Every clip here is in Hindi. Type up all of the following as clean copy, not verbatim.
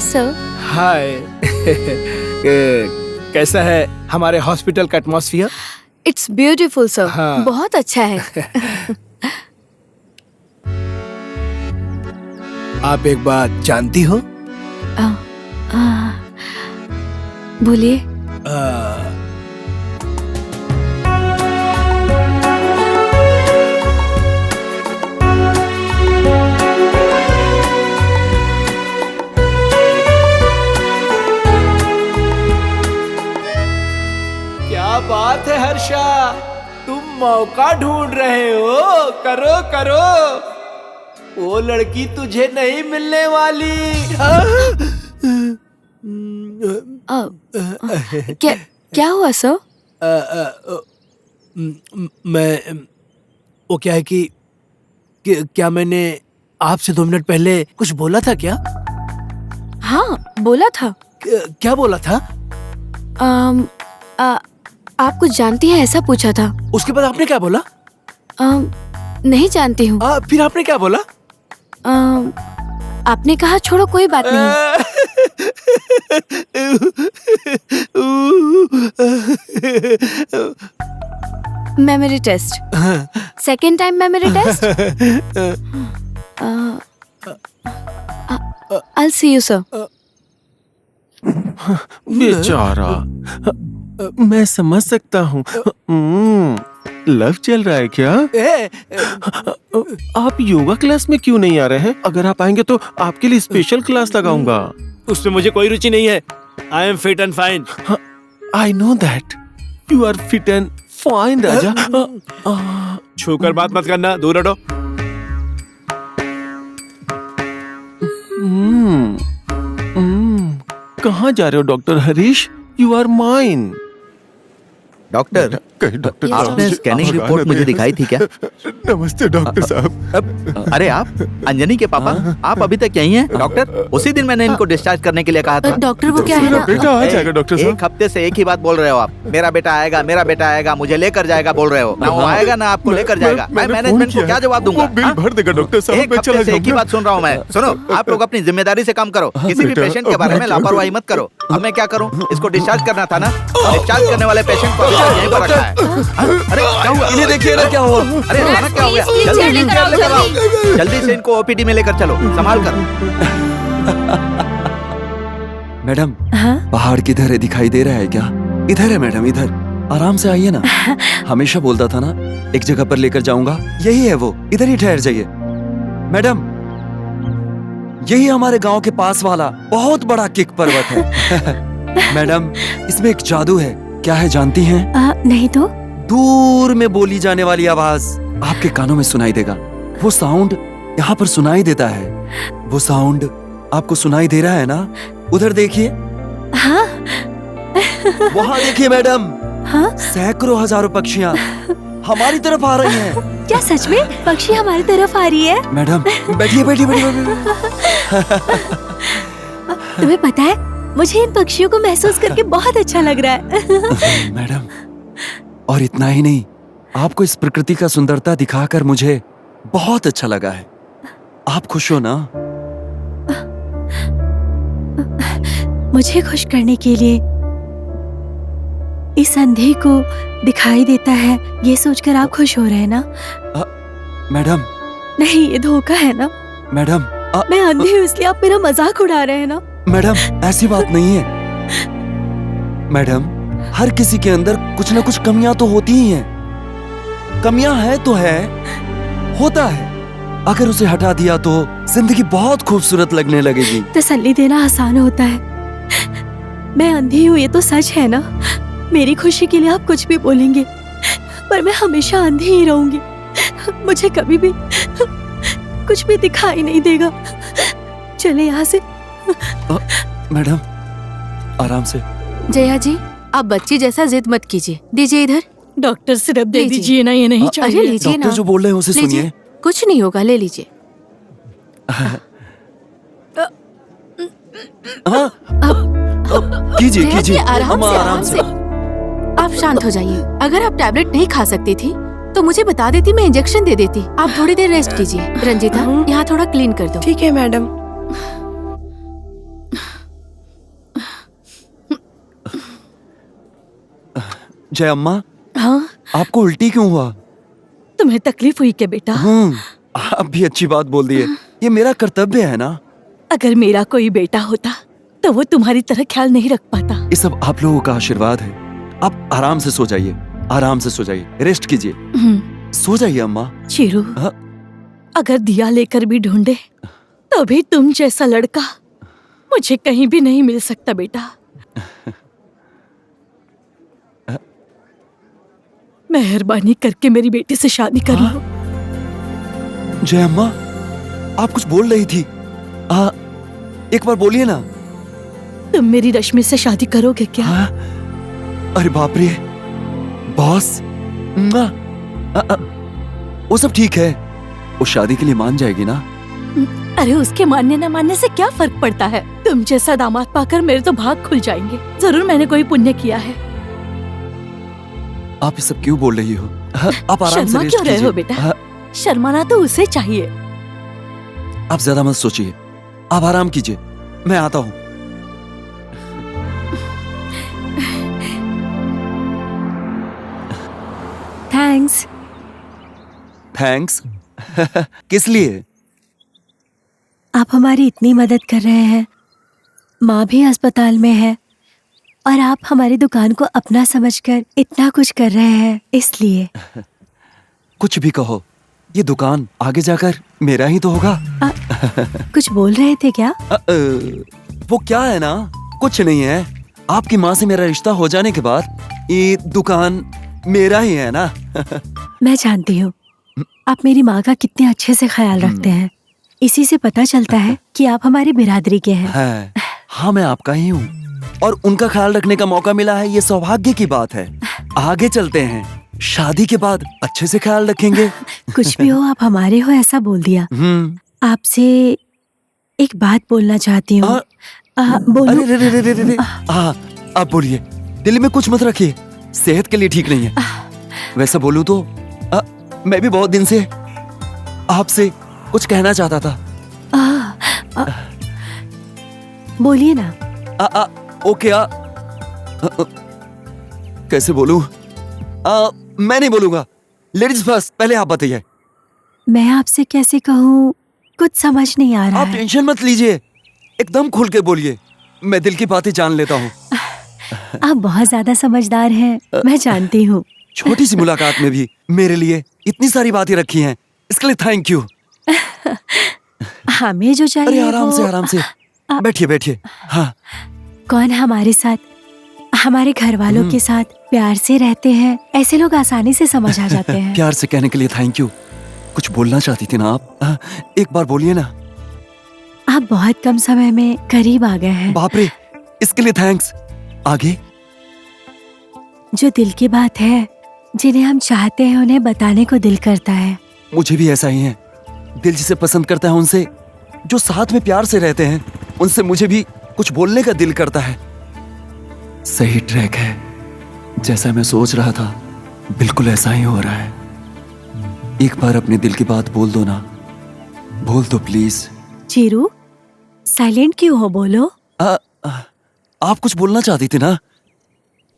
सर। हाय। कैसा है हमारे हॉस्पिटल का एटमॉस्फियर? It's beautiful sir. हाँ। बहुत अच्छा है। आप एक बात जानती हो? बोलिए। क्या बात है हर्षा, तुम मौका ढूंढ रहे हो? करो करो, वो लड़की तुझे नहीं मिलने वाली। क्या हुआ सर? मैं वो क्या है कि क्या मैंने आपसे 2 मिनट पहले कुछ बोला था क्या? हाँ, बोला था। क्या बोला था? आप कुछ जानती हैं ऐसा पूछा था। उसके बाद आपने क्या बोला? नहीं जानती हूँ। फिर आपने क्या बोला? आपने कहा छोड़ो कोई बात नहीं। Memory test. Second time memory test. I'll see you sir। बेचारा, मैं समझ सकता हूँ। लव चल रहा है क्या? आप योगा क्लास में क्यों नहीं आ रहे हैं? अगर आप आएंगे तो आपके लिए स्पेशल क्लास लगाऊंगा। उसमें मुझे कोई रुचि नहीं है। I am fit and fine. I know that you are fit and fine राजा। छूकर बात मत करना, दूर हटो। कहाँ जा रहे हो doctor Harish? You are mine. Doctor, doctor आपने स्कैनिंग रिपोर्ट मुझे दिखाई थी क्या? नमस्ते डॉक्टर साहब। अरे आप अंजनी के पापा, आप अभी तक यहीं हैं? डॉक्टर, उसी दिन मैंने इनको डिस्चार्ज करने के लिए कहा था। डॉक्टर वो क्या है ना? बेटा आ जाएगा डॉक्टर साहब। एक हफ्ते से एक ही बात बोल रहे हो आप। मेरा बेटा आएगा, मेरा बेटा आएगा, मुझे लेकर जाएगा बोल रहे हो। ना वो आएगा ना आपको लेकर जाएगा। मैं मैनेजमेंट को क्या जवाब दूंगा? बिल भर देगा डॉक्टर साहब। एक हफ्ते से एक ही बात सुन रहा हूँ मैं। सुनो, आप लोग अपनी जिम्मेदारी से काम करो। किसी भी पेशेंट के बारे में लापरवाही मत करो। अब मैं क्या करूँ? इसको डिस्चार्ज करना था ना। डिस्चार्ज करने वाले पेशेंट को यहीं पर रखा है। अरे क्या हुआ? इन्हें देखिए ना क्या हुआ। अरे अचानक क्या हो गया? जल्दी से इनको ओपीडी में लेकर चलो, संभाल कर। मैडम, पहाड़ किधर है? दिखाई दे रहा है क्या? इधर है मैडम, इधर। आराम से आइए ना। हमेशा बोलता था ना एक जगह पर लेकर जाऊंगा। यही है वो, इधर ही ठहर जाइए। मैडम, यही हमारे गांव के पास वाला बहुत बड़ा किक पर्वत है। मैडम, इसमें एक जादू है। क्या है जानती हैं? नहीं तो। दूर में बोली जाने वाली आवाज आपके कानों में सुनाई देगा। वो साउंड यहाँ पर सुनाई देता है। वो साउंड आपको सुनाई दे रहा है ना? उधर देखिए। हाँ। वहाँ देखिए मैडम। हाँ? सैकड़ों हजारों पक्षियाँ हमारी तरफ आ रही हैं। क्या सच में पक्षी हमारी तरफ आ रही है? मैडम बैठिए बैठिए बैठिए। तुम्हें पता है, मुझे इन पक्षियों को महसूस करके बहुत अच्छा लग रहा है। मैडम, और इतना ही नहीं, आपको इस प्रकृति का सुंदरता दिखाकर मुझे बहुत अच्छा लगा है। आप खुश हो ना? मुझे खुश करने के लिए इस अंधे को दिखाई देता है, ये सोचकर आप खुश हो रहे हैं ना? मैडम, नहीं, ये धोखा है ना? मैडम, मैं अंधी हूँ इसलिए आप मेरा मजाक उड़ा रहे हैं ना? मैडम, ऐसी बात नहीं है। मैडम, हर किसी के अंदर कुछ ना कुछ कमियां तो होती ही हैं। कमियां है तो है, होता है। अगर उसे हटा दिया तो जिंदगी बहुत खूबसूरत लगने लगेगी। तसल्ली देना आसान होता है। मैं अंधी हूँ ये तो सच है ना? मेरी खुशी के लिए आप कुछ भी बोलेंगे, पर मैं हमेशा अंधी ही रहूंगी। मुझे कभी भी कुछ भी दिखाई नहीं देगा। चले यहाँ से। मैडम, आराम से। जया जी, आप बच्ची जैसा जिद मत कीजिए। दीजिए इधर। डॉक्टर सिरप दे दीजिए ना, ये नहीं चाहिए। अरे लीजिए ना। डॉक्टर जो बोल रहे हैं उसे सुनिए। कुछ नहीं होगा, ले लीजिए। कीजिए कीजिए, आराम से। आप शांत हो जाइए। अगर आप टैबलेट नहीं खा सकती थी तो मुझे बता देती, मैं इंजेक्शन दे देती। आप थोड़ी देर रेस्ट कीजिए। रंजीता, यहाँ थोड़ा क्लीन कर दो। ठीक है मैडम। जय अम्मा, हाँ, आपको उल्टी क्यों हुआ? तुम्हें तकलीफ हुई क्या बेटा? आप भी अच्छी बात बोल दी है। ये मेरा कर्तव्य है ना। अगर मेरा कोई बेटा होता तो वो तुम्हारी तरह ख्याल नहीं रख पाता। ये सब आप लोगों का आशीर्वाद है। आप आराम से सो जाइए, आराम से सो जाइए, रेस्ट कीजिए। सो जाइए अम्मा। चीरू, हाँ? अगर दिया लेकर भी ढूंढे तो भी तुम जैसा लड़का मुझे कहीं भी नहीं मिल सकता बेटा। मेहरबानी करके मेरी बेटी से शादी कर लो। जय अम्मा, आप कुछ बोल रही थी। एक बार बोलिए ना। तुम मेरी रश्मि से शादी करोगे क्या? अरे बाप रे, बॉस। वो सब ठीक है, वो शादी के लिए मान जाएगी ना। अरे उसके मानने न मानने से क्या फर्क पड़ता है? तुम जैसा दामाद पाकर मेरे तो भाग खुल जाएंगे। जरूर मैंने कोई पुण्य किया है। आप ये सब क्यों बोल रही हो? आप आराम से शर्मा रेस्ट क्यों रहे हो बेटा? शर्माना तो उसे चाहिए। आप ज्यादा मत सोचिए, आप आराम कीजिए, मैं आता हूँ। थैंक्स। थैंक्स? किस लिए? आप हमारी इतनी मदद कर रहे हैं। माँ भी अस्पताल में है और आप हमारी दुकान को अपना समझकर इतना कुछ कर रहे हैं, इसलिए। कुछ भी कहो, ये दुकान आगे जाकर मेरा ही तो होगा। कुछ बोल रहे थे क्या? वो क्या है ना, कुछ नहीं है। आपकी माँ से मेरा रिश्ता हो जाने के बाद ये दुकान मेरा ही है ना। मैं जानती हूँ आप मेरी माँ का कितने अच्छे से ख्याल रखते हैं। इसी से पता चलता है कि आप हमारी बिरादरी के हैं। हाँ, मैं आपका ही हूँ और उनका ख्याल रखने का मौका मिला है, ये सौभाग्य की बात है। आगे चलते हैं, शादी के बाद अच्छे से ख्याल रखेंगे। कुछ भी हो, आप हमारे हो ऐसा बोल दिया। आपसे एक बात बोलना चाहती हूँ। बोलो। अरे आप बोलिए, दिल में कुछ मत रखिए, सेहत के लिए ठीक नहीं है। वैसे बोलूं तो मैं भी बहुत दिन से आपसे कुछ कहना चाहता था। बोलिए ना। ओके। कैसे बोलूं? मैं नहीं बोलूंगा, लेडीज फर्स्ट। पहले आप बताइए। मैं आपसे कैसे कहूँ, कुछ समझ नहीं आ रहा आप है। टेंशन मत लीजिए, एकदम खुल के बोलिए, मैं दिल की बातें जान लेता हूँ। आप बहुत ज्यादा समझदार हैं, मैं जानती हूँ। छोटी सी मुलाकात में भी मेरे लिए इतनी सारी बातें रखी हैं, इसके लिए थैंक यू। हमें जो चाहिए। अरे आराम से बैठिए बैठिए। हाँ, कौन हमारे साथ, हमारे घर वालों के साथ प्यार से रहते हैं, ऐसे लोग आसानी से समझ आ जाते हैं। प्यार से कहने के लिए थैंक यू। कुछ बोलना चाहती थी ना आप? एक बार बोलिए ना। आप बहुत कम समय में करीब आ गए हैं। बाप रे, इसके लिए थैंक्स। आगे? जो दिल की बात है, जिन्हें हम चाहते हैं उन्हें बताने को दिल करता है। मुझे भी ऐसा ही है। दिल जिसे पसंद करता है, उनसे जो साथ में प्यार से रहते हैं, उनसे मुझे भी कुछ बोलने का दिल करता है। सही ट्रैक है, जैसा मैं सोच रहा था बिल्कुल ऐसा ही हो रहा है। एक बार अपने दिल की बात बोल दो ना, बोल दो प्लीज। चीरू, साइलेंट क्यों हो, बोलो। आप कुछ बोलना चाहती थी ना,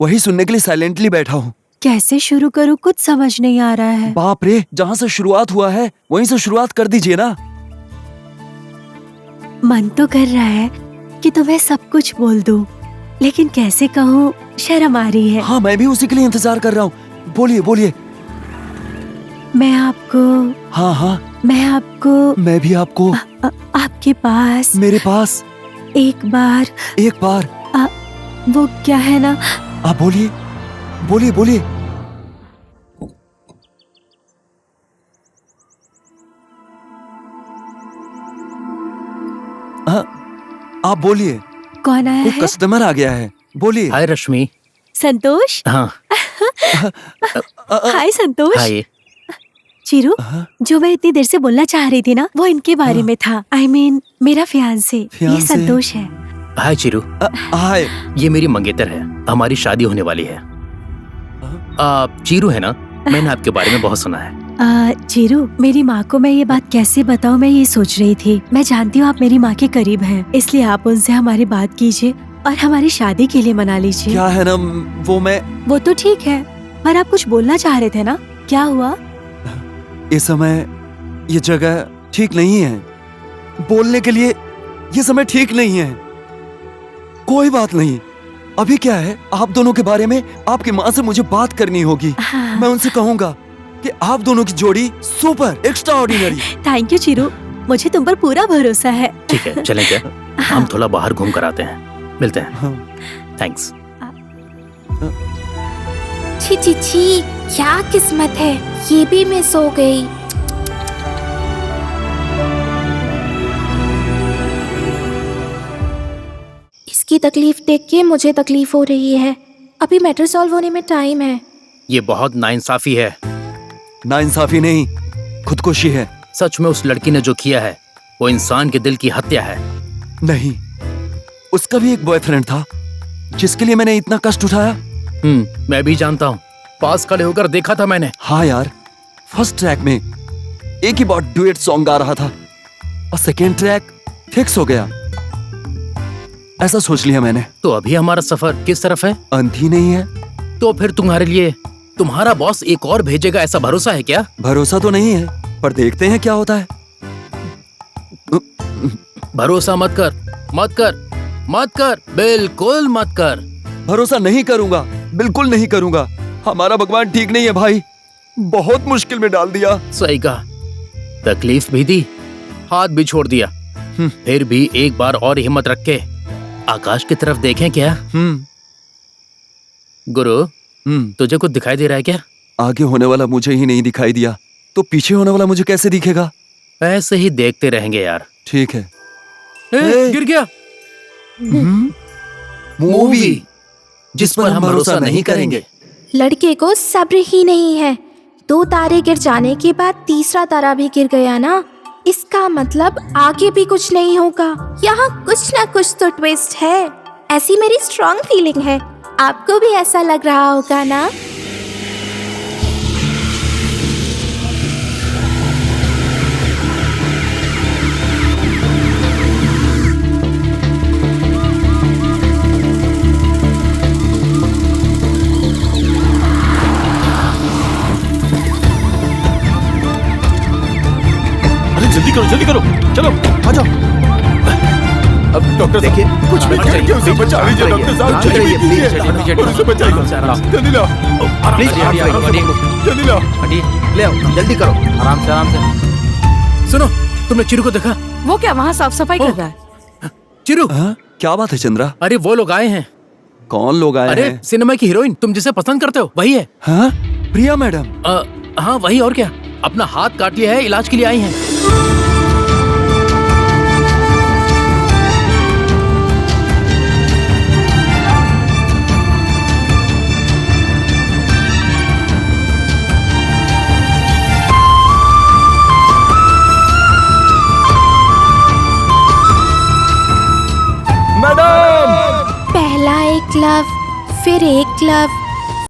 वही सुनने के लिए साइलेंटली बैठा हूँ। कैसे शुरू करूँ, कुछ समझ नहीं आ रहा है। बाप रे, जहाँ से शुरुआत हुआ है वहीं से शुरुआत कर दीजिए ना। मन तो कर रहा है कि तुम्हें सब कुछ बोल दूं, लेकिन कैसे कहूँ, शर्म आ रही है। हाँ, मैं भी उसी के लिए इंतजार कर रहा हूँ। बोलिए बोलिए। मैं आपको। हाँ, मैं आपको। मैं भी आपको। आपके पास। मेरे पास। एक बार। वो क्या है ना। आप बोलिए बोलिए बोलिए। आप बोलिए। कौन आया है? कस्टमर आ गया है, बोलिए। हाय रश्मि। संतोष। हाँ। हाय संतोष। हाय। चीरू, जो मैं इतनी देर से बोलना चाह रही थी ना, वो इनके बारे में था। I mean, मेरा फियांसे। ये संतोष है। हाय चीरू। हाय। ये मेरी मंगेतर है, हमारी शादी होने वाली है। चीरू है ना, मैंने आपके बारे में बहुत सुना है। चीरू, मेरी माँ को मैं ये बात कैसे बताऊँ, मैं ये सोच रही थी। मैं जानती हूँ आप मेरी माँ के करीब हैं, इसलिए आप उनसे हमारी बात कीजिए और हमारी शादी के लिए मना लीजिए। क्या है ना, वो तो ठीक है, पर आप कुछ बोलना चाह रहे थे ना, क्या हुआ? इस समय ये जगह ठीक नहीं है बोलने के लिए, ये समय ठीक नहीं है। कोई बात नहीं, अभी क्या है, आप दोनों के बारे में आपकी माँ से मुझे बात करनी होगी। हाँ। मैं उनसे कहूंगा कि आप दोनों की जोड़ी super extraordinary. Thank you Chiru, मुझे तुम पर पूरा भरोसा है। ठीक है, चलें क्या? हम थोड़ा बाहर घूम कर आते हैं, मिलते हैं। हाँ। थैंक्स। छी छी छी, क्या किस्मत है, ये भी मिस हो गई। इसकी तकलीफ देख के मुझे तकलीफ हो रही है। अभी मैटर सॉल्व होने में टाइम है। ये बहुत नाइंसाफी है। नाइंसाफी नहीं, खुदकुशी है। सच में उस लड़की ने जो किया है वो इंसान के दिल की हत्या है। नहीं, उसका भी एक बॉयफ्रेंड था जिसके लिए मैंने इतना कष्ट उठाया। मैं भी जानता हूँ, पास खड़े होकर देखा था मैंने। हाँ यार, फर्स्ट ट्रैक में एक ही बार डुएट सॉन्ग गा रहा था और सेकेंड ट्रैक फिक्स हो गया। ऐसा सोच लिया मैंने। तो अभी हमारा सफर किस तरफ है? अंत ही नहीं है। तो फिर तुम्हारे लिए तुम्हारा बॉस एक और भेजेगा, ऐसा भरोसा है क्या? भरोसा तो नहीं है, पर देखते हैं क्या होता है। भरोसा मत कर, मत कर, मत कर, बिल्कुल मत कर। भरोसा नहीं करूंगा, बिल्कुल नहीं करूंगा। हमारा भगवान ठीक नहीं है भाई, बहुत मुश्किल में डाल दिया। सही कहा, तकलीफ भी दी, हाथ भी छोड़ दिया। फिर भी एक बार और हिम्मत रख के आकाश की तरफ देखें क्या? गुरु, तुझे कुछ दिखाई दे रहा है क्या? आगे होने वाला मुझे ही नहीं दिखाई दिया तो पीछे होने वाला मुझे कैसे दिखेगा? ऐसे ही देखते रहेंगे यार। ठीक है। गिर गया। मूवी जिस पर हम भरोसा नहीं करेंगे। लड़के को सब्र ही नहीं है। 2 तारे गिर जाने के बाद तीसरा तारा भी गिर गया ना, इसका मतलब आगे भी कुछ नहीं होगा। यहाँ कुछ ना कुछ तो ट्विस्ट है, ऐसी मेरी स्ट्रॉन्ग फीलिंग है। आपको भी ऐसा लग रहा होगा ना? जल्दी करो, चलो आ जाओ। अब डॉक्टर देखिए, कुछ भी करके उसे बचा लीजिए डॉक्टर साहब, कुछ भी कीजिए और उसे बचाइए। जल्दी लाओ, जल्दी लाओ, ले आओ, जल्दी करो, आराम से। सुनो, तुमने चिरू को देखा? वो क्या वहाँ साफ सफाई कर रहा है? चिरू, क्या बात है चंद्रा? अरे वो लोग आए हैं। कौन लोग आए अरे हैं? सिनेमा की हीरोइन तुम जिसे पसंद करते हो वही है। हाँ, प्रिया मैडम। हाँ वही, और क्या, अपना हाथ काट लिया है, इलाज के लिए आई हैं। मैडम! पहला एक लव, फिर एक लव,